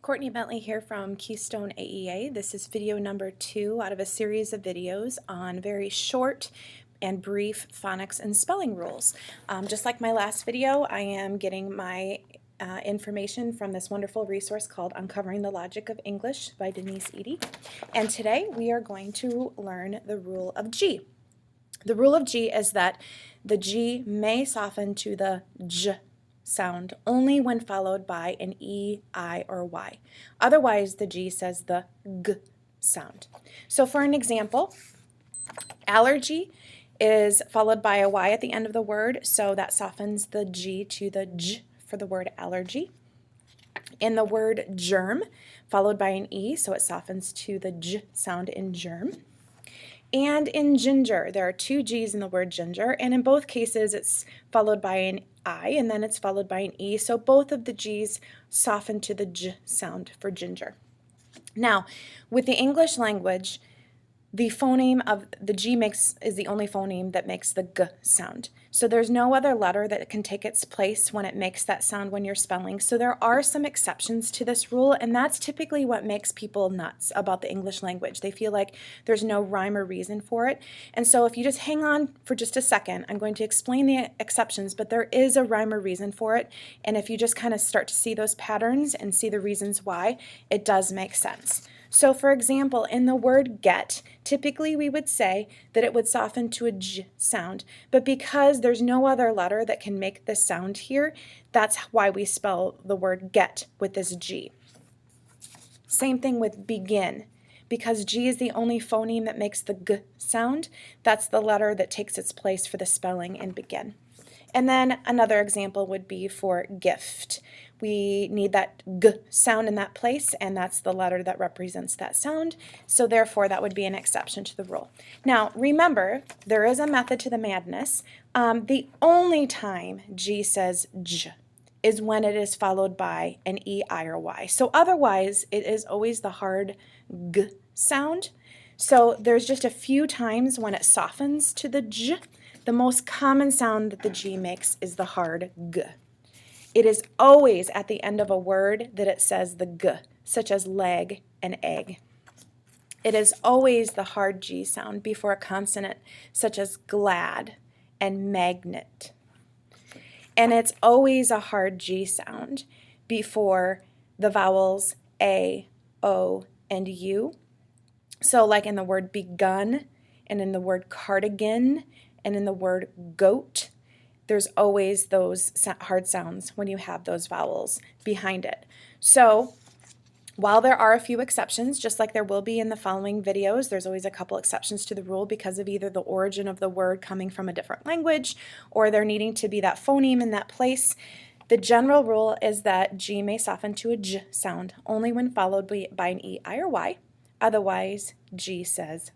Courtney Bentley here from Keystone AEA. This is video number 2 out of a series of videos on very short and brief phonics and spelling rules. Just like my last video, I am getting my information from this wonderful resource called Uncovering the Logic of English by Denise Eide. And today we are going to learn the rule of G. The rule of G is that the G may soften to the J sound only when followed by an E, I, or Y. Otherwise, the G says the G sound. So for an example, allergy is followed by a Y at the end of the word, so that softens the G to the J for the word allergy. In the word germ, followed by an E, so it softens to the J sound in germ. And in ginger, there are 2 G's in the word ginger, and in both cases it's followed by an I and then it's followed by an E, so both of the G's soften to the J sound for ginger. Now, with the English language, the phoneme of the G is the only phoneme that makes the G sound. So there's no other letter that can take its place when it makes that sound when you're spelling. So there are some exceptions to this rule, and that's typically what makes people nuts about the English language. They feel like there's no rhyme or reason for it. And so if you just hang on for just a second, I'm going to explain the exceptions, but there is a rhyme or reason for it. And if you just kind of start to see those patterns and see the reasons why, it does make sense. So for example, in the word get, typically we would say that it would soften to a J sound, but because there's no other letter that can make this sound here, that's why we spell the word get with this G. Same thing with begin. Because G is the only phoneme that makes the G sound, that's the letter that takes its place for the spelling in begin. And then another example would be for gift. We need that G sound in that place, and that's the letter that represents that sound. So therefore, that would be an exception to the rule. Now, remember, there is a method to the madness. The only time G says J is when it is followed by an E, I, or Y. So otherwise, it is always the hard G sound. So there's just a few times when it softens to the J. The most common sound that the G makes is the hard G. It is always at the end of a word that it says the G, such as leg and egg. It is always the hard G sound before a consonant, such as glad and magnet. And it's always a hard G sound before the vowels A, O, and U. So like in the word begun, and in the word cardigan, and in the word goat, there's always those hard sounds when you have those vowels behind it. So while there are a few exceptions, just like there will be in the following videos, there's always a couple exceptions to the rule because of either the origin of the word coming from a different language or there needing to be that phoneme in that place. The general rule is that G may soften to a J sound only when followed by an E, I, or Y. Otherwise, G says